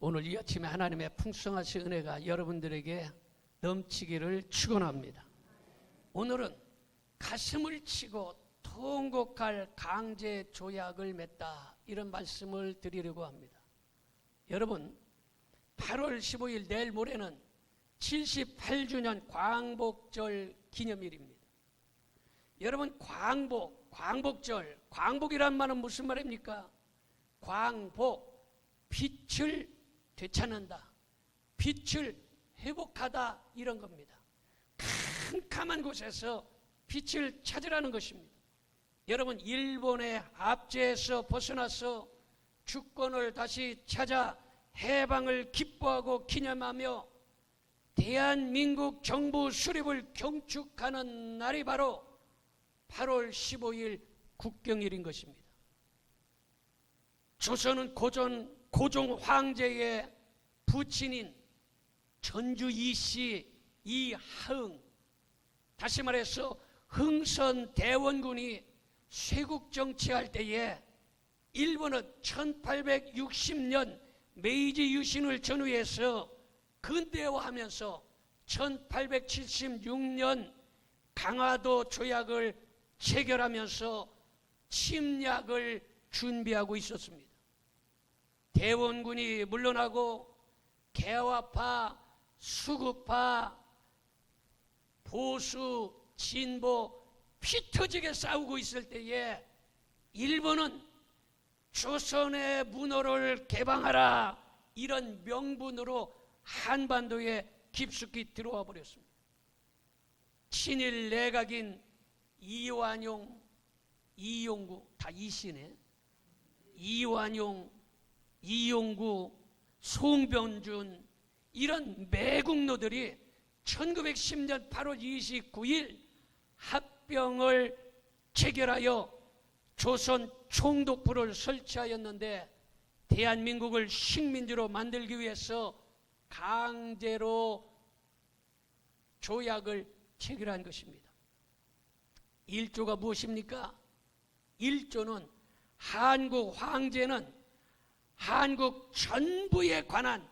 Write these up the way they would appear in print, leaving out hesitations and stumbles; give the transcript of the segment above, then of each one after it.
오늘 이 아침에 하나님의 풍성하신 은혜가 여러분들에게 넘치기를 축원합니다. 오늘은 가슴을 치고 통곡할 강제 조약을 맺다, 이런 말씀을 드리려고 합니다. 여러분, 8월 15일 내일 모레는 78주년 광복절 기념일입니다. 여러분, 광복절, 광복이란 말은 무슨 말입니까? 광복, 빛을 되찾는다, 빛을 회복하다, 이런 겁니다. 캄캄한 곳에서 빛을 찾으라는 것입니다. 여러분, 일본의 압제에서 벗어나서 주권을 다시 찾아 해방을 기뻐하고 기념하며 대한민국 정부 수립을 경축하는 날이 바로 8월 15일 국경일인 것입니다. 조선은 고종 황제의 부친인 전주 이씨 이하흥, 다시 말해서 흥선 대원군이 쇄국 정치할 때에 일본은 1860년 메이지 유신을 전후해서 근대화하면서 1876년 강화도 조약을 체결하면서 침략을 준비하고 있었습니다. 대원군이 물러나고 개화파, 수구파, 보수, 진보 피 터지게 싸우고 있을 때에 일본은 조선의 문호를 개방하라, 이런 명분으로 한반도에 깊숙이 들어와 버렸습니다. 친일 내각인 이완용, 이용구, 다 이씨네. 이완용, 이용구, 송병준, 이런 매국노들이 1910년 8월 29일 합병을 체결하여 조선 총독부를 설치하였는데, 대한민국을 식민지로 만들기 위해서 강제로 조약을 체결한 것입니다. 1조가 무엇입니까? 1조는 한국 황제는 한국 전부에 관한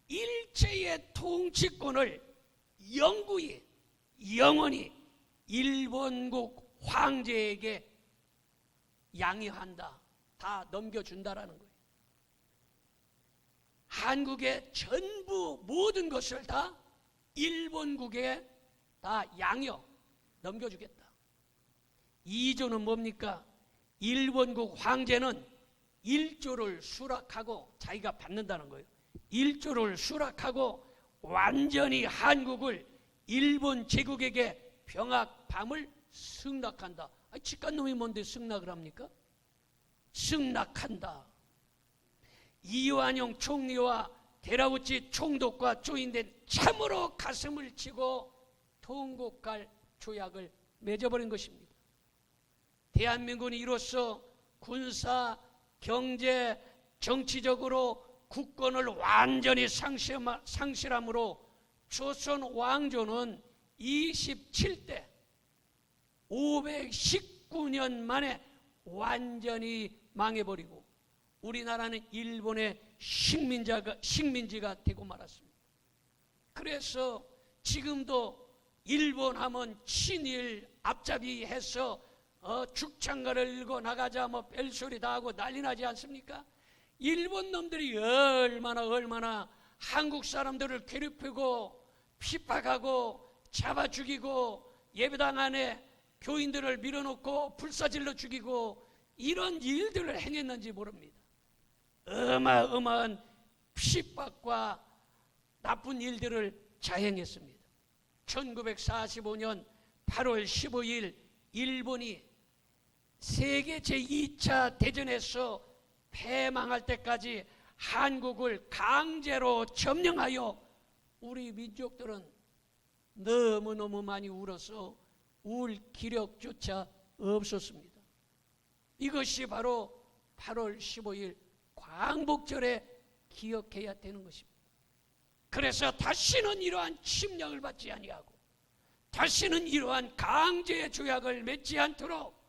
일체의 통치권을 영구히, 영원히 일본국 황제에게 양해한다, 다 넘겨준다라는 거예요. 한국의 전부 모든 것을 다 일본국에 다 양혀 넘겨주겠다. 2조는 뭡니까? 일본국 황제는 1조를 수락하고 자기가 받는다는 거예요. 1조를 수락하고 완전히 한국을 일본 제국에게 병합함을 승낙한다. 직간놈이 뭔데 승낙을 합니까? 승낙한다. 이완용 총리와 데라우치 총독과 조인된 참으로 가슴을 치고 통곡할 조약을 맺어버린 것입니다. 대한민국은 이로써 군사, 경제, 정치적으로 국권을 완전히 상실함으로 조선 왕조는 27대 519년 만에 완전히 망해버리고 우리나라는 일본의 식민지가 되고 말았습니다. 그래서 지금도 일본 하면 친일 앞잡이해서 죽창가를 일고 나가자 뭐 벨소리 다 하고 난리 나지 않습니까? 일본 놈들이 얼마나 한국 사람들을 괴롭히고 핍박하고 잡아 죽이고 예배당 안에 교인들을 밀어놓고 불사질러 죽이고 이런 일들을 행했는지 모릅니다. 어마어마한 핍박과 나쁜 일들을 자행했습니다. 1945년 8월 15일 일본이 세계 제2차 대전에서 패망할 때까지 한국을 강제로 점령하여 우리 민족들은 너무너무 많이 울어서 울 기력조차 없었습니다. 이것이 바로 8월 15일 광복절에 기억해야 되는 것입니다. 그래서 다시는 이러한 침략을 받지 아니하고 다시는 이러한 강제 조약을 맺지 않도록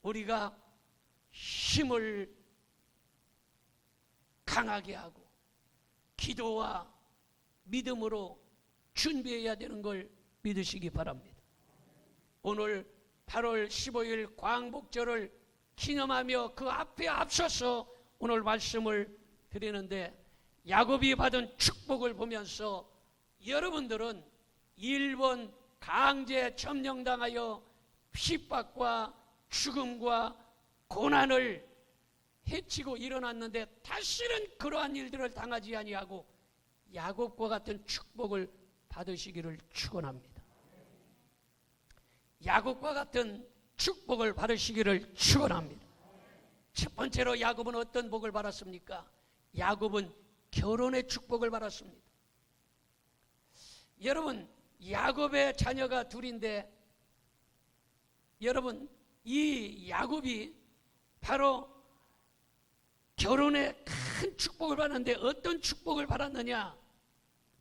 우리가 힘을 강하게 하고 기도와 믿음으로 준비해야 되는 걸 믿으시기 바랍니다. 오늘 8월 15일 광복절을 기념하며 그 앞에 앞서서 오늘 말씀을 드리는데, 야곱이 받은 축복을 보면서 여러분들은 일본 강제 점령당하여 핍박과 죽음과 고난을 해치고 일어났는데 다시는 그러한 일들을 당하지 아니하고 야곱과 같은 축복을 받으시기를 축원합니다. 야곱과 같은 축복을 받으시기를 축원합니다. 첫 번째로 야곱은 어떤 복을 받았습니까? 야곱은 결혼의 축복을 받았습니다. 여러분, 야곱의 자녀가 둘인데, 여러분, 이 야곱이 바로 결혼의 큰 축복을 받았는데 어떤 축복을 받았느냐?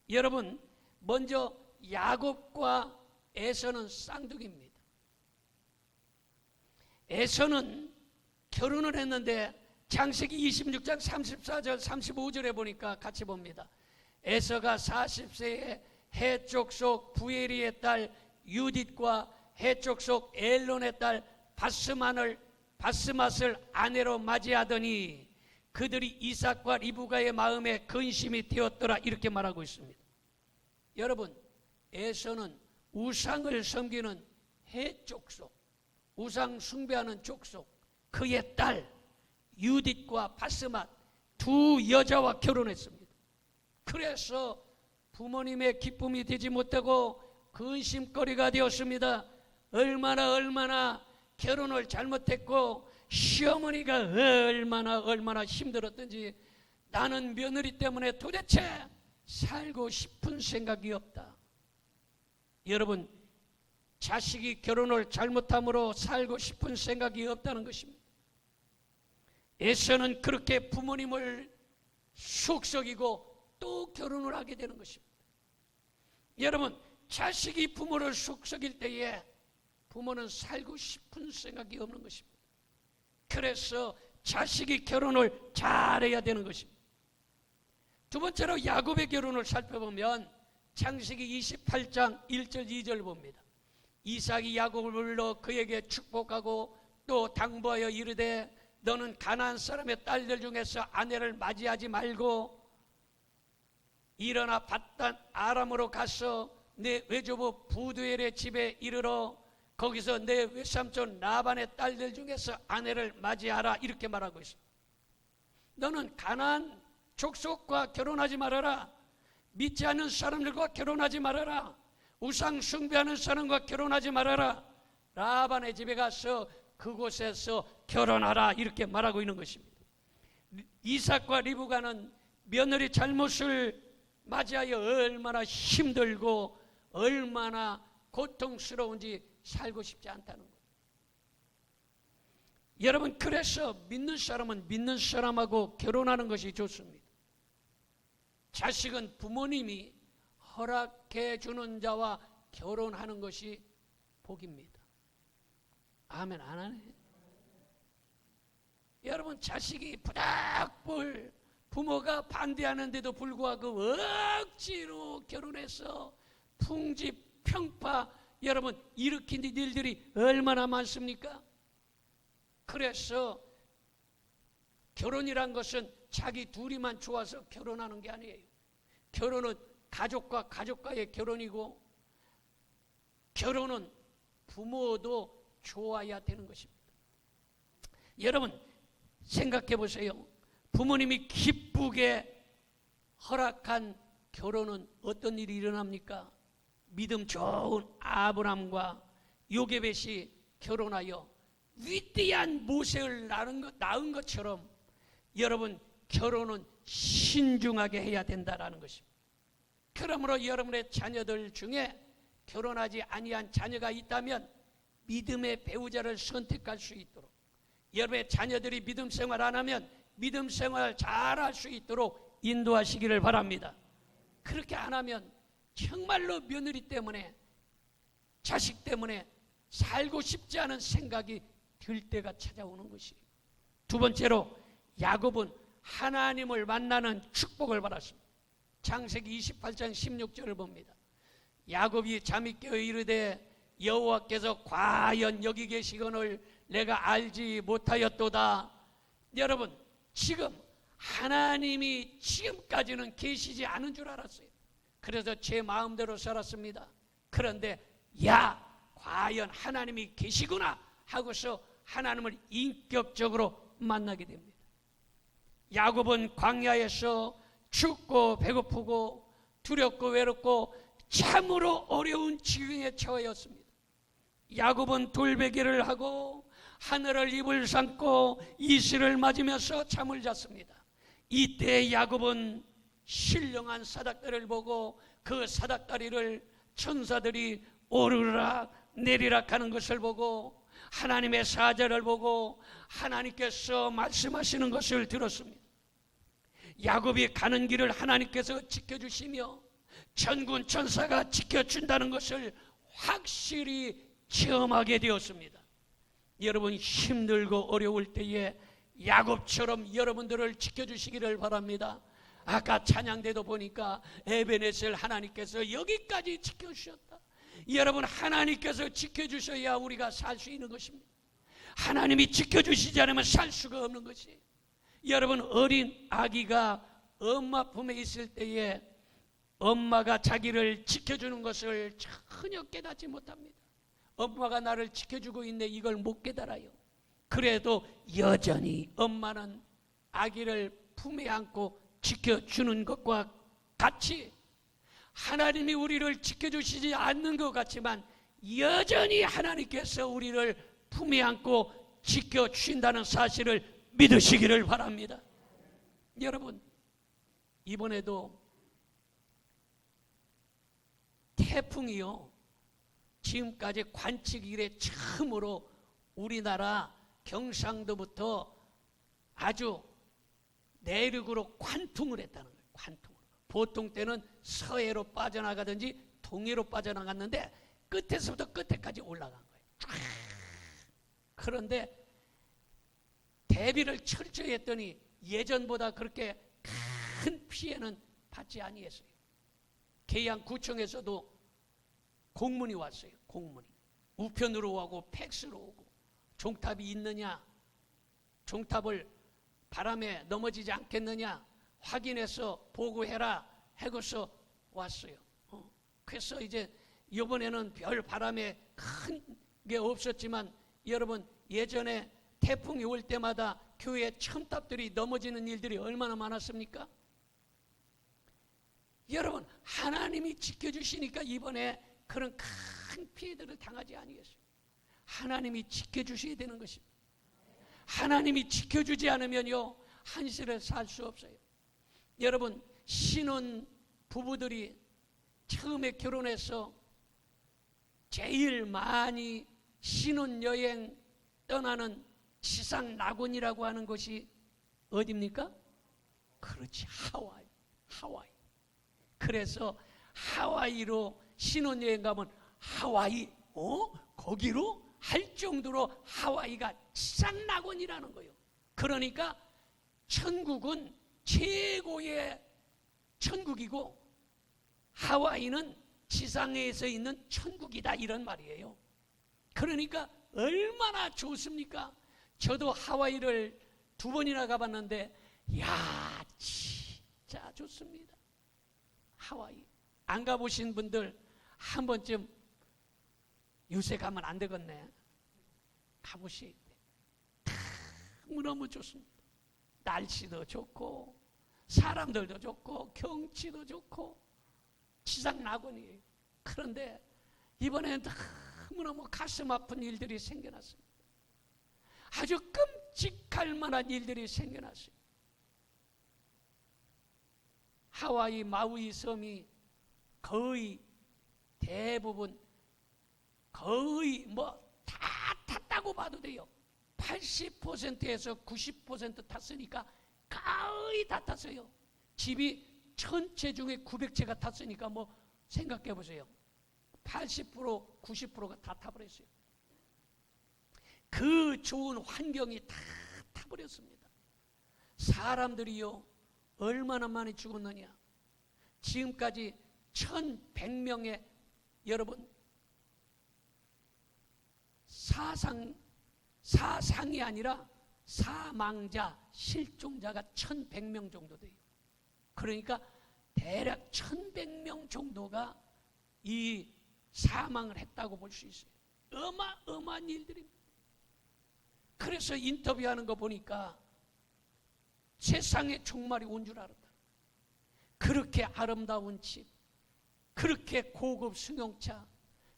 여러분, 먼저 야곱과 에서는 쌍둥이입니다. 에서는 결혼을 했는데 창세기 26장 34절 35절에 보니까 같이 봅니다. 에서가 40세에 해족속 부에리의 딸 유딧과 해족속 엘론의 딸 바스맛을 아내로 맞이하더니 그들이 이삭과 리브가의 마음에 근심이 되었더라, 이렇게 말하고 있습니다. 여러분, 에서는 우상을 섬기는 해족속, 우상 숭배하는 족속, 그의 딸 유딧과 바스맛 두 여자와 결혼했습니다. 그래서 부모님의 기쁨이 되지 못하고 근심거리가 되었습니다. 얼마나 결혼을 잘못했고 시어머니가 얼마나 힘들었던지 나는 며느리 때문에 도대체 살고 싶은 생각이 없다. 여러분, 자식이 결혼을 잘못함으로 살고 싶은 생각이 없다는 것입니다. 에서는 그렇게 부모님을 속썩이고 또 결혼을 하게 되는 것입니다. 여러분, 자식이 부모를 속썩일 때에 부모는 살고 싶은 생각이 없는 것입니다. 그래서 자식이 결혼을 잘해야 되는 것입니다. 두 번째로 야곱의 결혼을 살펴보면 창세기 28장 1절 2절 봅니다. 이삭이 야곱을 불러 그에게 축복하고 또 당부하여 이르되 너는 가나안 사람의 딸들 중에서 아내를 맞이하지 말고 일어나 밧단 아람으로 가서 내 외조부 부두엘의 집에 이르러 거기서 내 외삼촌 라반의 딸들 중에서 아내를 맞이하라, 이렇게 말하고 있습니다. 너는 가나안 족속과 결혼하지 말아라. 믿지 않는 사람들과 결혼하지 말아라. 우상 숭배하는 사람과 결혼하지 말아라. 라반의 집에 가서 그곳에서 결혼하라, 이렇게 말하고 있는 것입니다. 이삭과 리브가는 며느리 잘못을 맞이하여 얼마나 힘들고 얼마나 고통스러운지 살고 싶지 않다는 거예요. 여러분, 그래서 믿는 사람은 믿는 사람하고 결혼하는 것이 좋습니다. 자식은 부모님이 허락해 주는 자와 결혼하는 것이 복입니다. 아멘 안 하네? 여러분, 자식이 부닥불 부모가 반대하는데도 불구하고 억지로 결혼해서 풍집 평파 여러분 일으킨 일들이 얼마나 많습니까? 그래서 결혼이란 것은 자기 둘이만 좋아서 결혼하는 게 아니에요. 결혼은 가족과 가족과의 결혼이고 결혼은 부모도 좋아야 되는 것입니다. 여러분 생각해 보세요. 부모님이 기쁘게 허락한 결혼은 어떤 일이 일어납니까? 믿음 좋은 아브람과 요게벳이 결혼하여 위대한 모세를 낳은 것처럼 여러분 결혼은 신중하게 해야 된다라는 것입니다. 그러므로 여러분의 자녀들 중에 결혼하지 아니한 자녀가 있다면 믿음의 배우자를 선택할 수 있도록, 여러분의 자녀들이 믿음 생활 안 하면 믿음 생활 잘할 수 있도록 인도하시기를 바랍니다. 그렇게 안 하면 정말로 며느리 때문에 자식 때문에 살고 싶지 않은 생각이 들 때가 찾아오는 것이에요. 두 번째로 야곱은 하나님을 만나는 축복을 받았습니다. 창세기 28장 16절을 봅니다. 야곱이 잠이 깨어 이르되 여호와께서 과연 여기 계시거늘 내가 알지 못하였도다. 여러분, 지금 하나님이 지금까지는 계시지 않은 줄 알았어요. 그래서 제 마음대로 살았습니다. 그런데 과연 하나님이 계시구나 하고서 하나님을 인격적으로 만나게 됩니다. 야곱은 광야에서 춥고 배고프고 두렵고 외롭고 참으로 어려운 지경에 처하였습니다. 야곱은 돌베개를 하고 하늘을 이불 삼고 이슬을 맞으면서 잠을 잤습니다. 이때 야곱은 신령한 사닥다리를 보고 그 사닥다리를 천사들이 오르락 내리락 하는 것을 보고 하나님의 사자를 보고 하나님께서 말씀하시는 것을 들었습니다. 야곱이 가는 길을 하나님께서 지켜주시며 천군 천사가 지켜준다는 것을 확실히 체험하게 되었습니다. 여러분, 힘들고 어려울 때에 야곱처럼 여러분들을 지켜주시기를 바랍니다. 아까 찬양대도 보니까 에베네셀 하나님께서 여기까지 지켜주셨다. 여러분, 하나님께서 지켜주셔야 우리가 살 수 있는 것입니다. 하나님이 지켜주시지 않으면 살 수가 없는 것이. 여러분, 어린 아기가 엄마 품에 있을 때에 엄마가 자기를 지켜주는 것을 전혀 깨닫지 못합니다. 엄마가 나를 지켜주고 있네, 이걸 못 깨달아요. 그래도 여전히 엄마는 아기를 품에 안고 지켜주는 것과 같이 하나님이 우리를 지켜주시지 않는 것 같지만 여전히 하나님께서 우리를 품에 안고 지켜주신다는 사실을 믿으시기를 바랍니다. 여러분, 이번에도 태풍이요, 지금까지 관측 이래 처음으로 우리나라 경상도부터 아주 내륙으로 관통을 했다는 거예요. 관통으로. 보통 때는 서해로 빠져나가든지 동해로 빠져나갔는데 끝에서부터 끝에까지 올라간 거예요. 그런데 대비를 철저히 했더니 예전보다 그렇게 큰 피해는 받지 아니했어요. 계양구청에서도 공문이 왔어요. 공문이 우편으로 오고 팩스로 오고, 종탑이 있느냐, 종탑을 바람에 넘어지지 않겠느냐 확인해서 보고해라 하고서 왔어요. 그래서 이제 이번에는 별 바람에 큰 게 없었지만 여러분, 예전에 태풍이 올 때마다 교회 첨탑들이 넘어지는 일들이 얼마나 많았습니까? 여러분, 하나님이 지켜주시니까 이번에 그런 큰 피해들을 당하지 아니겠어요. 하나님이 지켜주셔야 되는 것입니다. 하나님이 지켜주지 않으면요, 한시를 살 수 없어요. 여러분, 신혼 부부들이 처음에 결혼해서 제일 많이 신혼여행 떠나는 지상 낙원이라고 하는 곳이 어디입니까? 그렇지, 하와이. 그래서 하와이로 신혼여행 가면 하와이, 거기로 할 정도로 하와이가 지상 낙원이라는 거예요. 그러니까 천국은 최고의 천국이고 하와이는 지상에서 있는 천국이다, 이런 말이에요. 그러니까 얼마나 좋습니까? 저도 하와이를 2번이나 가봤는데 진짜 좋습니다. 하와이 안 가보신 분들 한 번쯤 요새 가면 안 되겠네. 가보셔야 돼. 너무 좋습니다. 날씨도 좋고 사람들도 좋고 경치도 좋고 지상 낙원이에요. 그런데 이번에는 너무너무 가슴 아픈 일들이 생겨났습니다. 아주 끔찍할 만한 일들이 생겨났어요. 하와이 마우이 섬이 거의 대부분 거의 다 탔다고 봐도 돼요. 80%에서 90% 탔으니까 거의 다 탔어요. 집이 1000채 중에 900채가 탔으니까 생각해 보세요. 80% 90%가 다 타버렸어요. 그 좋은 환경이 다 타버렸습니다. 사람들이요 얼마나 많이 죽었느냐. 지금까지 1100명의 여러분 사상이 아니라 사망자, 실종자가 1100명 정도 돼요. 그러니까 대략 1100명 정도가 이 사망을 했다고 볼 수 있어요. 어마어마한 일들입니다. 그래서 인터뷰하는 거 보니까 세상에 종말이 온 줄 알았다. 그렇게 아름다운 집, 그렇게 고급 승용차,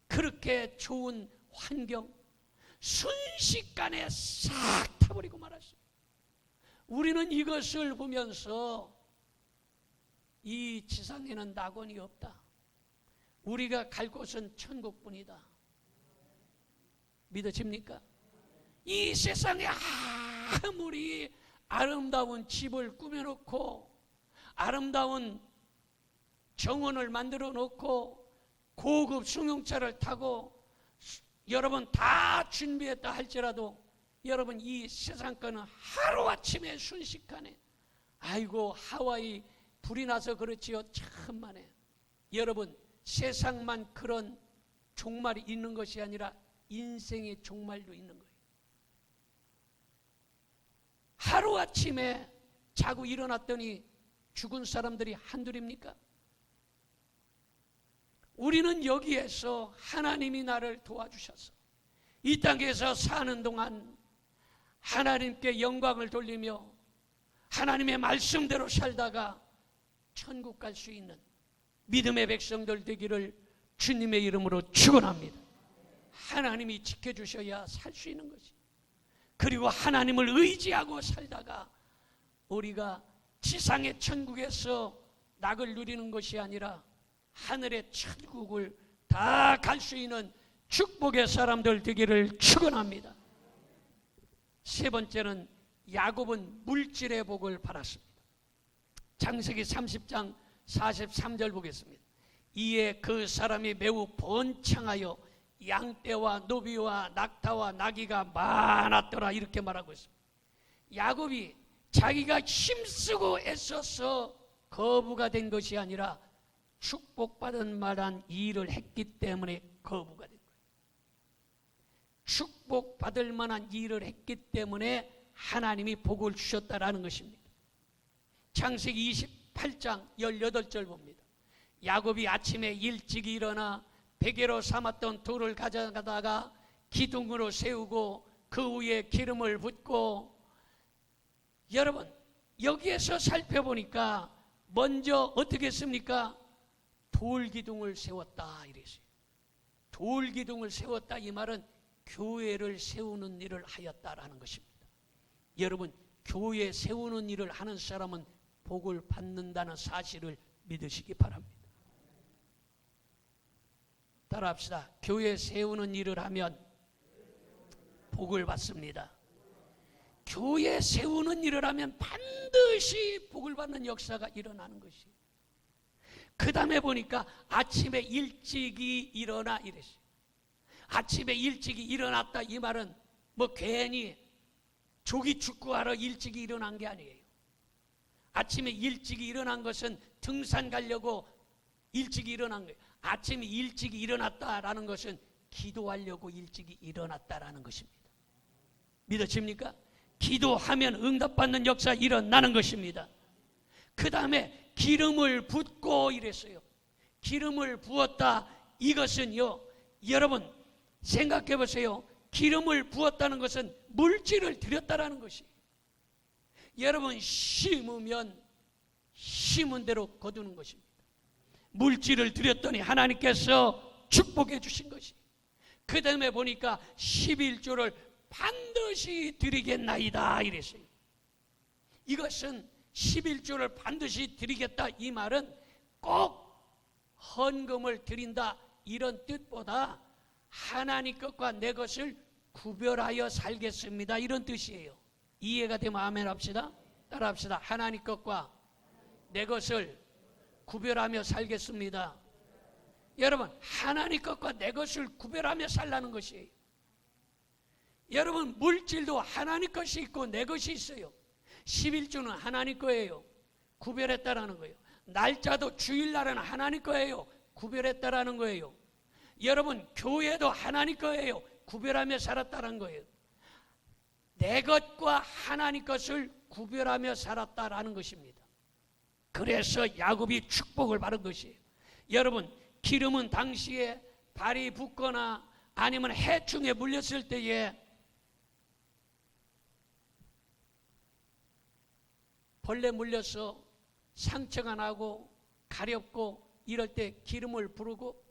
그렇게 좋은 환경, 순식간에 싹 타버리고 말았어요. 우리는 이것을 보면서 이 지상에는 낙원이 없다. 우리가 갈 곳은 천국뿐이다. 믿어집니까? 이 세상에 아무리 아름다운 집을 꾸며놓고 아름다운 정원을 만들어 놓고 고급 승용차를 타고 여러분 다 준비했다 할지라도 여러분 이 세상 거는 하루아침에 순식간에 아이고 하와이 불이 나서 그렇지요. 참만해. 여러분 세상만 그런 종말이 있는 것이 아니라 인생의 종말도 있는 거예요. 하루아침에 자고 일어났더니 죽은 사람들이 한둘입니까? 우리는 여기에서 하나님이 나를 도와주셔서 이 땅에서 사는 동안 하나님께 영광을 돌리며 하나님의 말씀대로 살다가 천국 갈 수 있는 믿음의 백성들 되기를 주님의 이름으로 축원합니다. 하나님이 지켜주셔야 살 수 있는 것이. 그리고 하나님을 의지하고 살다가 우리가 지상의 천국에서 낙을 누리는 것이 아니라 하늘의 천국을 다 갈 수 있는 축복의 사람들 되기를 축원합니다. 세 번째는 야곱은 물질의 복을 받았습니다. 창세기 30장 43절 보겠습니다. 이에 그 사람이 매우 번창하여 양떼와 노비와 낙타와 나귀가 많았더라 이렇게 말하고 있습니다. 야곱이 자기가 힘쓰고 애써서 거부가 된 것이 아니라 축복받은 만한 일을 했기 때문에 거부가 된 거예요. 축복받을 만한 일을 했기 때문에 하나님이 복을 주셨다라는 것입니다. 창세기 28장 18절 봅니다. 야곱이 아침에 일찍 일어나 베개로 삼았던 돌을 가져가다가 기둥으로 세우고 그 위에 기름을 붓고, 여러분 여기에서 살펴보니까 먼저 어떻게 했습니까? 돌기둥을 세웠다 이랬어요. 돌기둥을 세웠다 이 말은 교회를 세우는 일을 하였다라는 것입니다. 여러분 교회 세우는 일을 하는 사람은 복을 받는다는 사실을 믿으시기 바랍니다. 따라합시다. 교회 세우는 일을 하면 복을 받습니다. 교회 세우는 일을 하면 반드시 복을 받는 역사가 일어나는 것이에요. 그 다음에 보니까 아침에 일찍이 일어나 이랬어요. 아침에 일찍이 일어났다 이 말은 뭐 괜히 조기 축구하러 일찍이 일어난 게 아니에요. 아침에 일찍이 일어난 것은 등산 가려고 일찍이 일어난 거예요. 아침에 일찍이 일어났다라는 것은 기도하려고 일찍이 일어났다라는 것입니다. 믿어집니까? 기도하면 응답받는 역사 일어나는 것입니다. 그 다음에 기름을 붓고 이랬어요. 기름을 부었다 이것은요, 여러분 생각해 보세요. 기름을 부었다는 것은 물질을 드렸다라는 것이. 여러분 심으면 심은 대로 거두는 것입니다. 물질을 드렸더니 하나님께서 축복해 주신 것이. 그 다음에 보니까 11조를 반드시 드리겠나이다 이랬어요. 이것은 11조를 반드시 드리겠다 이 말은 꼭 헌금을 드린다 이런 뜻보다 하나님 것과 내 것을 구별하여 살겠습니다 이런 뜻이에요. 이해가 되면 아멘 합시다. 따라 합시다. 하나님 것과 내 것을 구별하며 살겠습니다. 여러분 하나님 것과 내 것을 구별하며 살라는 것이에요. 여러분 물질도 하나님 것이 있고 내 것이 있어요. 11조는 하나님 거예요. 구별했다라는 거예요. 날짜도 주일날은 하나님 거예요. 구별했다라는 거예요. 여러분, 교회도 하나님 거예요. 구별하며 살았다는 거예요. 내 것과 하나님 것을 구별하며 살았다라는 것입니다. 그래서 야곱이 축복을 받은 것이에요. 여러분, 기름은 당시에 발이 붓거나 아니면 해충에 물렸을 때에 벌레 물려서 상처가 나고 가렵고 이럴 때 기름을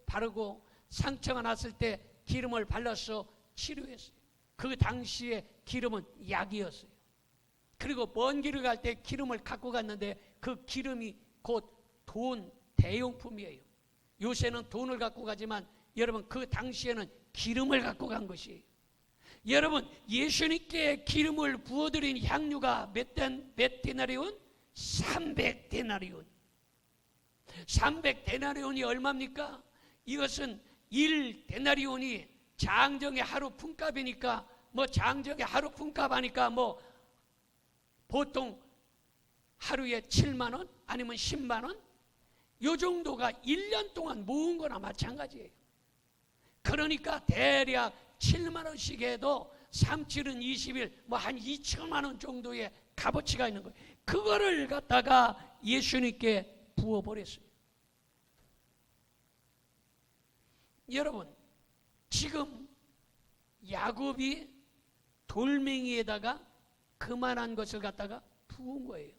바르고 상처가 났을 때 기름을 발라서 치료했어요. 그 당시에 기름은 약이었어요. 그리고 먼 길을 갈 때 기름을 갖고 갔는데 그 기름이 곧 돈, 대용품이에요. 요새는 돈을 갖고 가지만 여러분, 그 당시에는 기름을 갖고 간 것이에요. 여러분, 예수님께 기름을 부어드린 향유가 몇 데나리온? 300데나리온. 300데나리온이 얼마입니까? 이것은 1데나리온이 장정의 하루 품값이니까 장정의 하루 품값 하니까 보통 하루에 7만 원 아니면 10만 원? 요 정도가 1년 동안 모은 거나 마찬가지예요. 그러니까 대략 7만 원씩 해도 3,7은 20일 한 2천만 원 정도의 값어치가 있는 거예요. 그거를 갖다가 예수님께 부어버렸어요. 여러분, 지금 야곱이 돌멩이에다가 그만한 것을 갖다가 부은 거예요.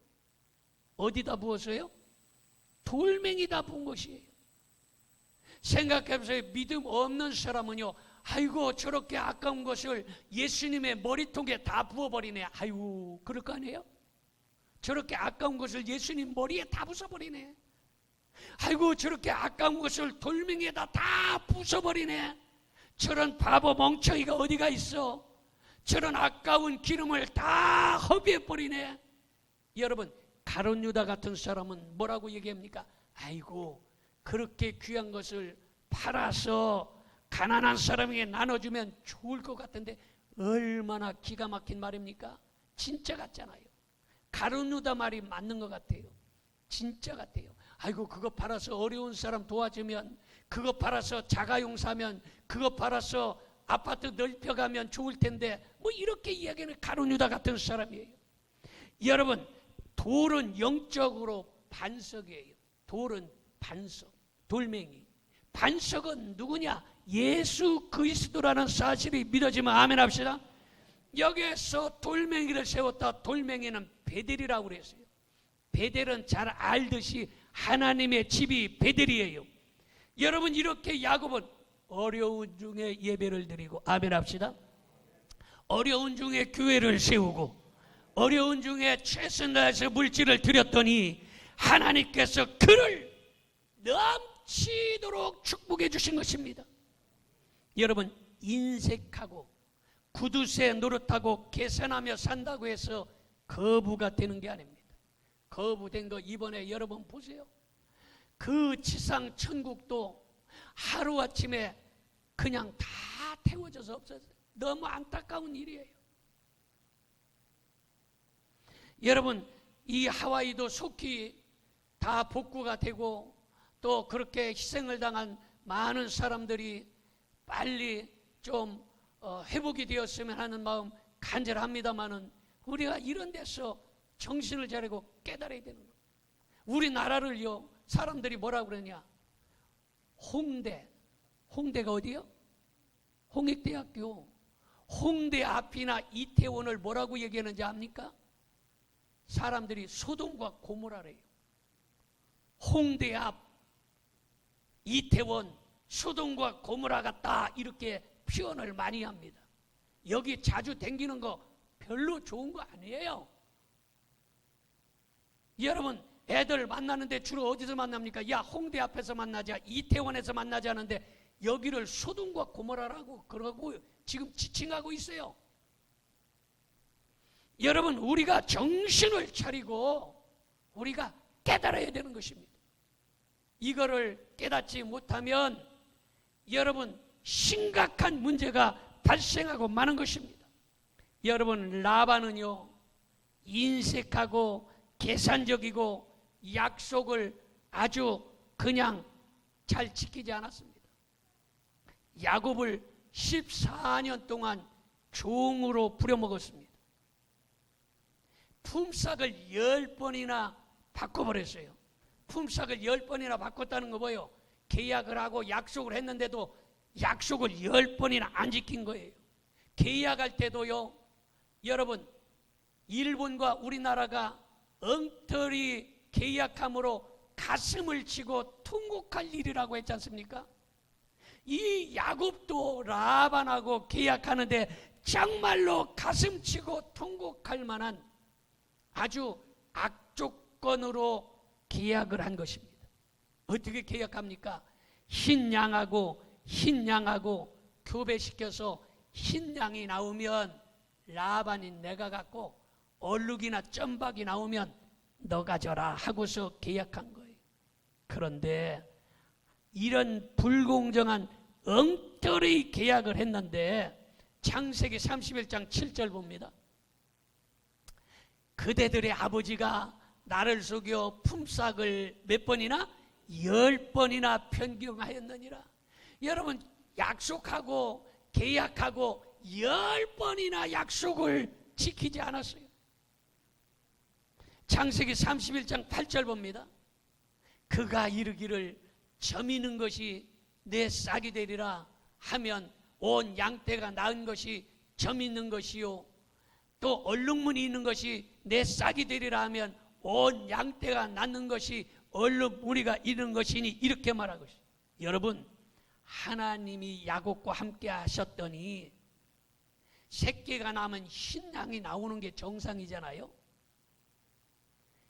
어디다 부었어요? 돌멩이다 부은 것이에요. 생각해보세요. 믿음 없는 사람은요, 아이고 저렇게 아까운 것을 예수님의 머리통에 다 부어버리네. 아이고 그럴 거 아니에요? 저렇게 아까운 것을 예수님 머리에 다 부숴버리네. 아이고 저렇게 아까운 것을 돌멩이에다 다 부숴버리네. 저런 바보 멍청이가 어디가 있어? 저런 아까운 기름을 다 허비해버리네. 여러분, 가룟 유다 같은 사람은 뭐라고 얘기합니까? 아이고 그렇게 귀한 것을 팔아서 가난한 사람에게 나눠주면 좋을 것 같은데 얼마나 기가 막힌 말입니까? 진짜 같잖아요. 가룟 유다 말이 맞는 것 같아요. 진짜 같아요. 아이고 그거 팔아서 어려운 사람 도와주면, 그거 팔아서 자가용사면, 그거 팔아서 아파트 넓혀가면 좋을 텐데 이렇게 이야기하는 가룟 유다 같은 사람이에요. 여러분, 돌은 영적으로 반석이에요. 돌은 반석, 돌멩이. 반석은 누구냐? 예수 그리스도라는 사실이 믿어지면 아멘 합시다. 여기에서 돌멩이를 세웠다. 돌멩이는 베델이라고 그랬어요. 베델은 잘 알듯이 하나님의 집이 베델이에요. 여러분, 이렇게 야곱은 어려운 중에 예배를 드리고 아멘 합시다. 어려운 중에 교회를 세우고 어려운 중에 최선을 다해서 물질을 드렸더니 하나님께서 그를 넘치도록 축복해 주신 것입니다. 여러분, 인색하고 구두쇠 노릇하고 계산하며 산다고 해서 거부가 되는 게 아닙니다. 거부된 거 이번에 여러분 보세요. 그 지상 천국도 하루아침에 그냥 다 태워져서 없어졌어요. 너무 안타까운 일이에요. 여러분, 이 하와이도 속히 다 복구가 되고 또 그렇게 희생을 당한 많은 사람들이 빨리 좀 회복이 되었으면 하는 마음 간절합니다만은 우리가 이런 데서 정신을 차리고 깨달아야 되는 거예요. 우리나라를요, 사람들이 뭐라고 그러냐? 홍대가 어디요? 홍익대학교. 홍대 앞이나 이태원을 뭐라고 얘기하는지 압니까? 사람들이 소돔과 고모라래요. 홍대 앞, 이태원, 소돔과 고모라 같다, 이렇게 표현을 많이 합니다. 여기 자주 댕기는 거 별로 좋은 거 아니에요. 여러분, 애들 만나는데 주로 어디서 만납니까? 야, 홍대 앞에서 만나자, 이태원에서 만나자 하는데 여기를 소돔과 고모라라고 그러고 지금 지칭하고 있어요. 여러분, 우리가 정신을 차리고 우리가 깨달아야 되는 것입니다. 이거를 깨닫지 못하면 여러분, 심각한 문제가 발생하고 마는 것입니다. 여러분, 라반은요, 인색하고 계산적이고 약속을 아주 그냥 잘 지키지 않았습니다. 야곱을 14년 동안 종으로 부려먹었습니다. 품삯을 10번이나 바꿔버렸어요. 품삯을 10번이나 바꿨다는 거 뭐예요? 계약을 하고 약속을 했는데도 약속을 10번이나 안 지킨 거예요. 계약할 때도요, 여러분, 일본과 우리나라가 엉터리 계약함으로 가슴을 치고 통곡할 일이라고 했지 않습니까? 이 야곱도 라반하고 계약하는데 정말로 가슴 치고 통곡할 만한 아주 악조건으로 계약을 한 것입니다. 어떻게 계약합니까? 흰 양하고 교배시켜서 흰 양이 나오면 라반이 내가 갖고 얼룩이나 점박이 나오면 너가 줘라 하고서 계약한 거예요. 그런데 이런 불공정한 엉터리 계약을 했는데 창세기 31장 7절 봅니다. 그대들의 아버지가 나를 속여 품삯을 몇 번이나? 10번이나 변경하였느니라. 여러분, 약속하고 계약하고 10번이나 약속을 지키지 않았어요. 창세기 31장 8절 봅니다. 그가 이르기를 점이는 것이 내 싹이 되리라 하면 온 양떼가 낳은 것이 점 있는 것이요 또 얼룩무늬 있는 것이 내 싹이 되리라 하면 온 양떼가 낳는 것이 얼룩무늬가 있는 것이니 이렇게 말하고 있어요. 여러분, 하나님이 야곱과 함께 하셨더니 새끼가 나면 흰 양이 나오는 게 정상이잖아요.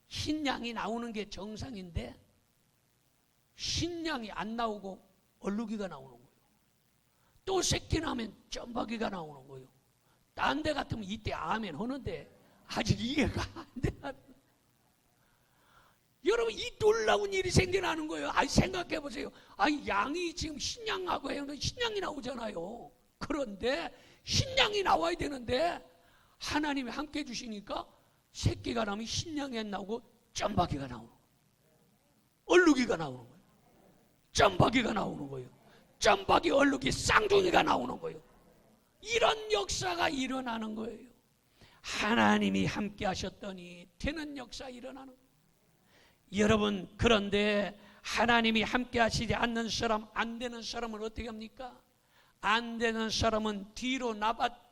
흰 양이 나오는 게 정상인데 흰 양이 안 나오고 얼룩이가 나오는 거예요. 또 새끼 나면 점박이가 나오는 거예요. 딴 데 같으면 이때 아멘 하는데 아직 이해가 안 돼. 여러분, 이 놀라운 일이 생겨나는 거예요. 생각해 보세요. 양이 지금 흰양하고 해는 흰양이 나오잖아요. 그런데 흰양이 나와야 되는데 하나님이 함께 해주시니까 새끼가 나면 흰양이 안 나오고 점박이가 나오는 거예요. 얼룩이가 나오는 거예요. 점박이가 나오는 거예요. 점박이, 얼룩이, 쌍둥이가 나오는 거예요. 이런 역사가 일어나는 거예요. 하나님이 함께 하셨더니 되는 역사 일어나는 거예요. 여러분, 그런데 하나님이 함께 하시지 않는 사람, 안 되는 사람은 어떻게 합니까? 안 되는 사람은 뒤로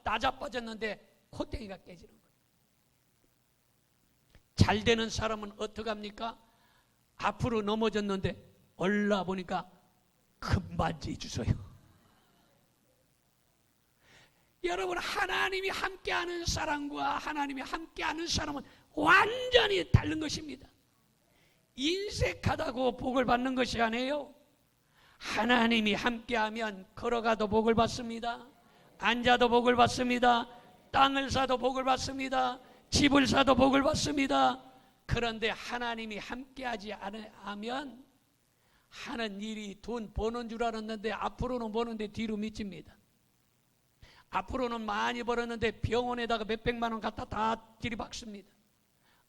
나자빠졌는데 콧대기가 깨지는 거예요. 잘 되는 사람은 어떻게 합니까? 앞으로 넘어졌는데 올라 보니까 큰 반지 주세요. 여러분, 하나님이 함께하는 사람과 하나님이 함께하는 사람은 완전히 다른 것입니다. 인색하다고 복을 받는 것이 아니에요. 하나님이 함께하면 걸어가도 복을 받습니다. 앉아도 복을 받습니다. 땅을 사도 복을 받습니다. 집을 사도 복을 받습니다. 그런데 하나님이 함께하지 않으면 하는 일이 돈 버는 줄 알았는데 앞으로는 버는데 뒤로 미칩니다. 앞으로는 많이 벌었는데 병원에다가 몇백만 원 갖다 다 들이박습니다.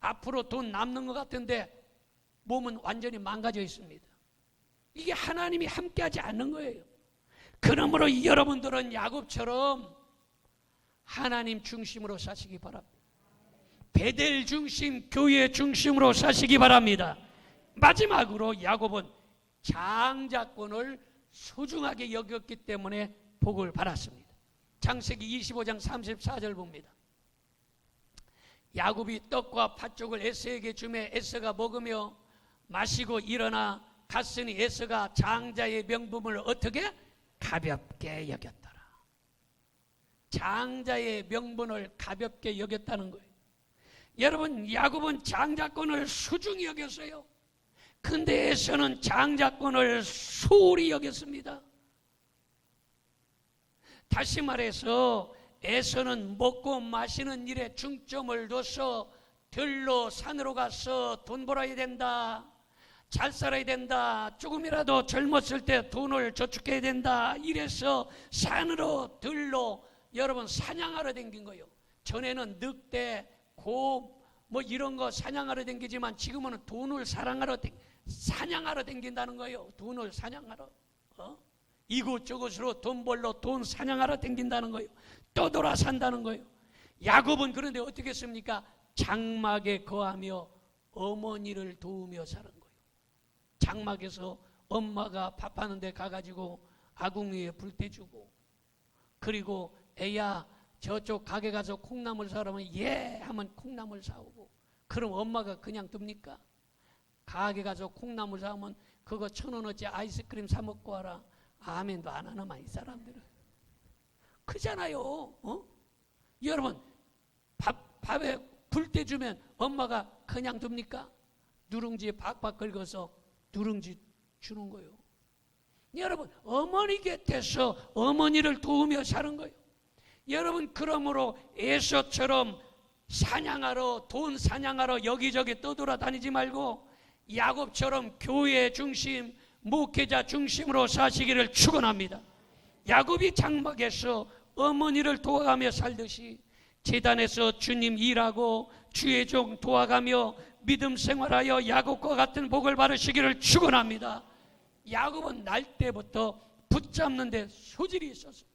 앞으로 돈 남는 것 같은데 몸은 완전히 망가져 있습니다. 이게 하나님이 함께하지 않는 거예요. 그러므로 여러분들은 야곱처럼 하나님 중심으로 사시기 바랍니다. 베델 중심, 교회 중심으로 사시기 바랍니다. 마지막으로 야곱은 장자권을 소중하게 여겼기 때문에 복을 받았습니다. 창세기 25장 34절 봅니다. 야곱이 떡과 팥죽을 에서에게 주매 에서가 먹으며 마시고 일어나 갔으니 에서가 장자의 명분을 어떻게? 가볍게 여겼더라. 장자의 명분을 가볍게 여겼다는 거예요. 여러분, 야곱은 장자권을 소중히 여겼어요. 근데 에서는 장자권을 소홀히 여겼습니다. 다시 말해서 에서는 먹고 마시는 일에 중점을 둬서 들로 산으로 가서 돈 벌어야 된다, 잘 살아야 된다, 조금이라도 젊었을 때 돈을 저축해야 된다, 이래서 산으로 들로 여러분 사냥하러 댕긴 거예요. 전에는 늑대, 곰, 뭐 이런 거 사냥하러 댕기지만 지금은 돈을 사냥하러 댕긴다는 거예요. 돈을 사냥하러. 이곳저곳으로 돈 벌러 돈 사냥하러 댕긴다는 거예요. 떠돌아 산다는 거예요. 야곱은 그런데 어떻게 했습니까? 장막에 거하며 어머니를 도우며 사는 거예요. 장막에서 엄마가 밥하는 데 가가지고 아궁 위에 불 떼주고, 그리고 애야 저쪽 가게 가서 콩나물 사라면 예 하면 콩나물 사오고. 그럼 엄마가 그냥 둡니까? 가게 가서 콩나물 사오면 그거 1,000원어치 아이스크림 사 먹고 와라. 아멘도 안 하나만 이 사람들은. 크잖아요. 여러분 밥에 불 떼주면 엄마가 그냥 둡니까? 누룽지에 박박 긁어서 누룽지 주는 거예요. 여러분 어머니 곁에서 어머니를 도우며 사는 거예요. 여러분 그러므로 에서처럼 사냥하러 돈 사냥하러 여기저기 떠돌아다니지 말고 야곱처럼 교회 중심 목회자 중심으로 사시기를 축원합니다. 야곱이 장막에서 어머니를 도와가며 살듯이 제단에서 주님 일하고 주의 종 도와가며 믿음 생활하여 야곱과 같은 복을 받으시기를 축원합니다. 야곱은 날 때부터 붙잡는 데 소질이 있었어요.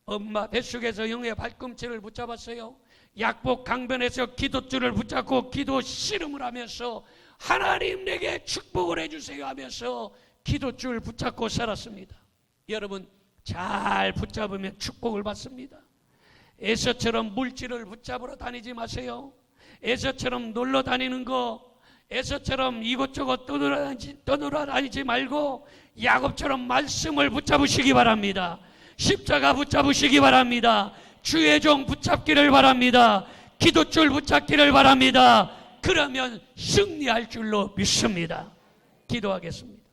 엄마 뱃속에서 영의 발꿈치를 붙잡았어요. 약복 강변에서 기도줄을 붙잡고 기도 씨름을 하면서 하나님 내게 축복을 해주세요 하면서 기도줄 붙잡고 살았습니다. 여러분 잘 붙잡으면 축복을 받습니다. 에서처럼 물질을 붙잡으러 다니지 마세요. 에서처럼 놀러 다니는 거, 에서처럼 이곳저곳 떠돌아다니지 말고 야곱처럼 말씀을 붙잡으시기 바랍니다. 십자가 붙잡으시기 바랍니다. 주의 종 붙잡기를 바랍니다. 기도줄 붙잡기를 바랍니다. 그러면 승리할 줄로 믿습니다. 기도하겠습니다.